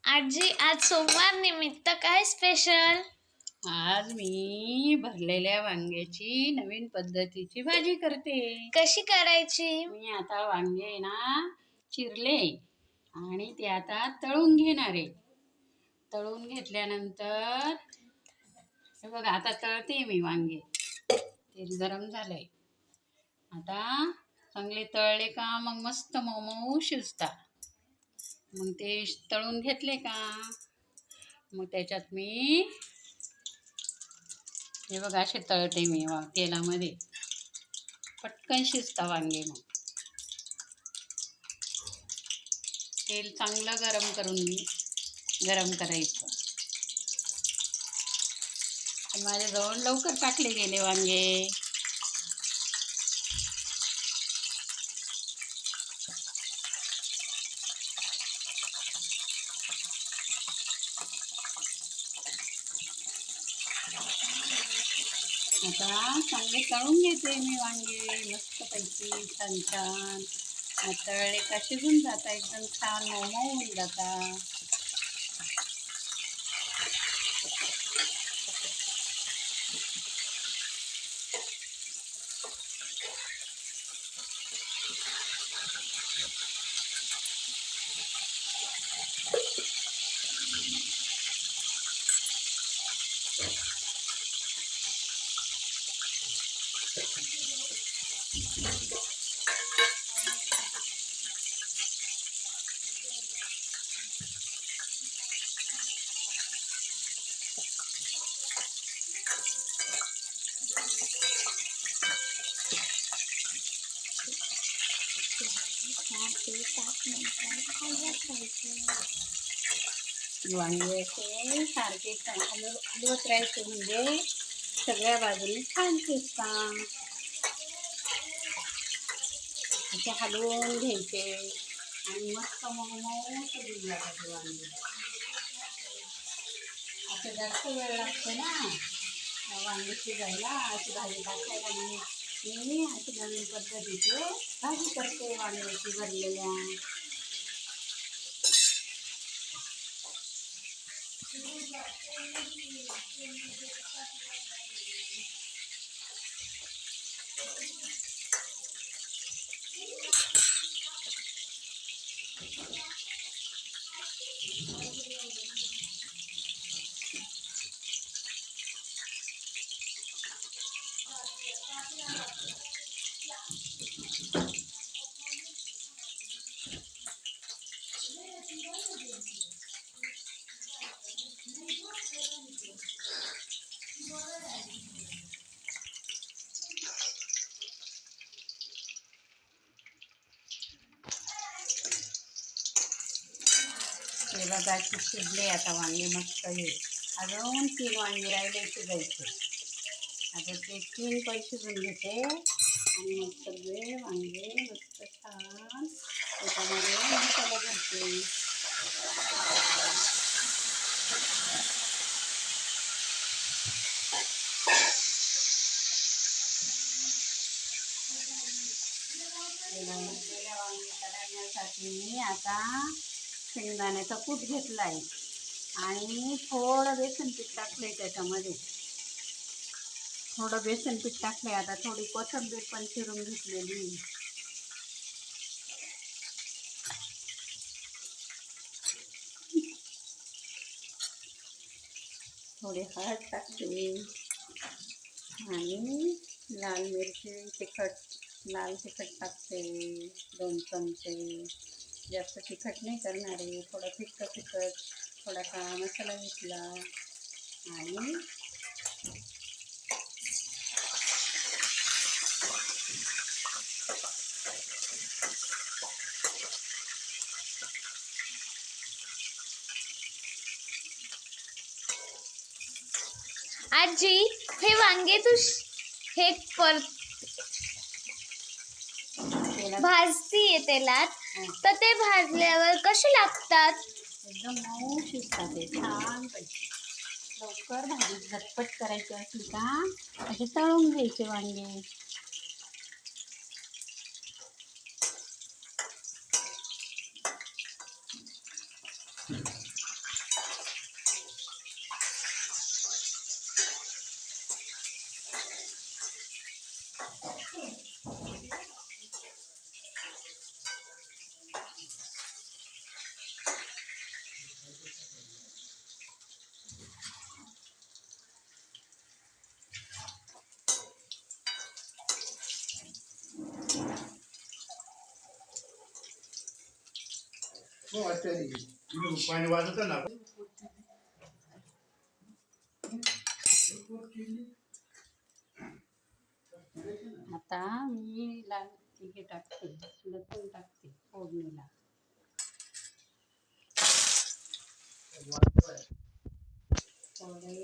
आजी, आज सोमवार निमित्त काय स्पेशल? आज मी भरलेल्या वांग्याची नवीन पद्धतीची भाजी करते. कशी करायची? मी आता वांगे ना चिरले आणि ते आता तळून घेणार आहे. तळून घेतल्यानंतर हे बघा, आता तळते मी वांगे. तेल गरम झालंय. आता चांगले तळले का मग मस्त मऊ शिजतात. मग ते तळून घेतले का मग त्याच्यात मी हे बघा असे तळते मी तेलामध्ये. पटकन शिजता वांगे. मग तेल चांगलं गरम करायचं. माझ्याजवळ लवकर टाकले गेले वांगे. आता चांगले तळून घेते मी वांगे मस्तपैकी छान छान. तळले का शिजून जाता, एकदम छान मऊ होऊन जाता. वांगे असे सारखे हलवत राहायचे, म्हणजे सगळ्या बाजूने छान शिजतात. असे हलवून घ्यायचे आणि मस्त मऊ शिजून जातात वांगे. असं जास्त वेळ लागतो ना वांगे शिजायला. अशी भाजी टाकायला. मी अशी नवीन पद्धतीची भाजी करते वांग्याची भरलेल्या. हे बघा शिजले आता वांगे मस्त. हे अजून 3 वांगे राहिले शिजायचे. आता ते 3 पण शिजून घेते आणि मग सगळे वांगे मस्त छान त्याच्यामध्ये मसाला भरते. वांगे करण्यासाठी मी आता शेंगदाण्याचा कूट घेतलाय आणि थोडं बेसन पीठ टाकलंय त्याच्यामध्ये. थोडं बेसन पीठ टाकलंय. आता थोडी कोथिंबीर पण चिरून घेतलेली. थोडी हळद टाकते आणि लाल तिखट टाकते 2 चमचे. जास्त तिखट नाही करणार आहे. थोडं तिखट, थोडा काळा मसाला घेतला आणि आजी, हे वांगे तू हे भाजतीये तेलात, तर ते भाजल्यावर कसे लागतात? एकदम मऊ शिजतात ते छान पैकी. लवकर भाजी झटपट करायची असली का असे तळून घ्यायचे वांगे. पाणी वाजत ना. आता मी लाल तिखट टाकते, लसूण टाकते फोडणीला. थोडे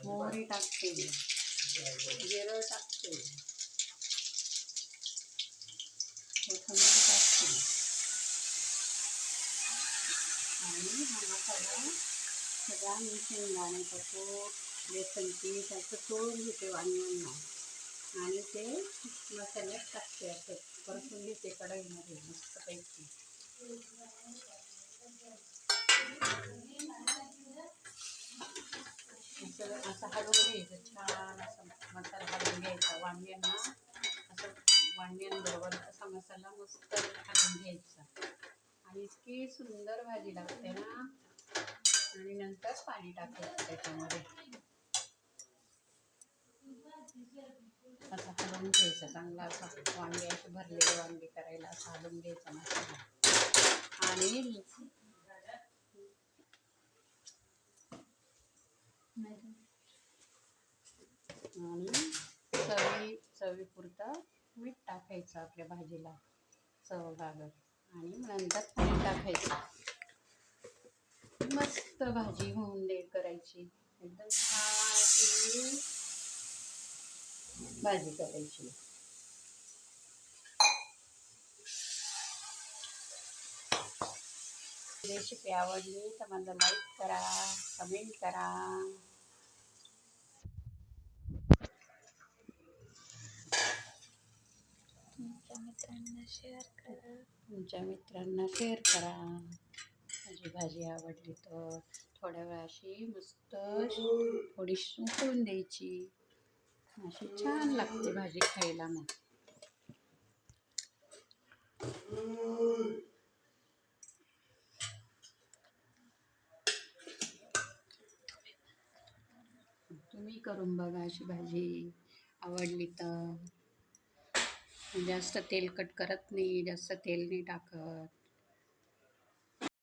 मोहरी टाकते, जिरं टाकते, कोथिंबीर टाकते आणि हा मसाला सगळा मी शेंगदाण्याचा कूट, बेसन पीठ असं चोळून घेते वांग्यांना आणि ते मसाल्यात टाकते, असं परतून घेते कढईमध्ये मस्तपैकी. असं हलवून घ्यायचं, छान असं मसाला हलवून घ्यायचा वांग्यांना, असं वांग्यांबरोबर असा मसाला मस्त हलवून घ्यायचा आणि इतकी सुंदर भाजी लागते ना. आणि नंतर पाणी टाकायचं त्याच्यामध्ये, असं हलवून घ्यायचं चांगला. असा वांगे असे भरलेले वांगे करायला असं हलवून घ्यायचा मसाला आणि चवीपुरतं मीठ टाकायचं आपल्या भाजीला चव लागत आणि नंतर पाणी टाकायचं. मस्त भाजी होऊन दे करायची, एकदम छान अशी भाजी करायची. रेसिपी आवडली तर मला लाईक करा, कमेंट करा. तुमच्या मित्रांना शेअर करा. माझी भाजी आवडली तर थोड्या वेळाशी मस्त थोडीशी उकळून द्यायची, अशी छान लागते भाजी खायला. मग तुम्ही करून बघा अशी भाजी, आवडली तर. जास्त तेलकट करत नाही, जास्त तेल नाही टाकत.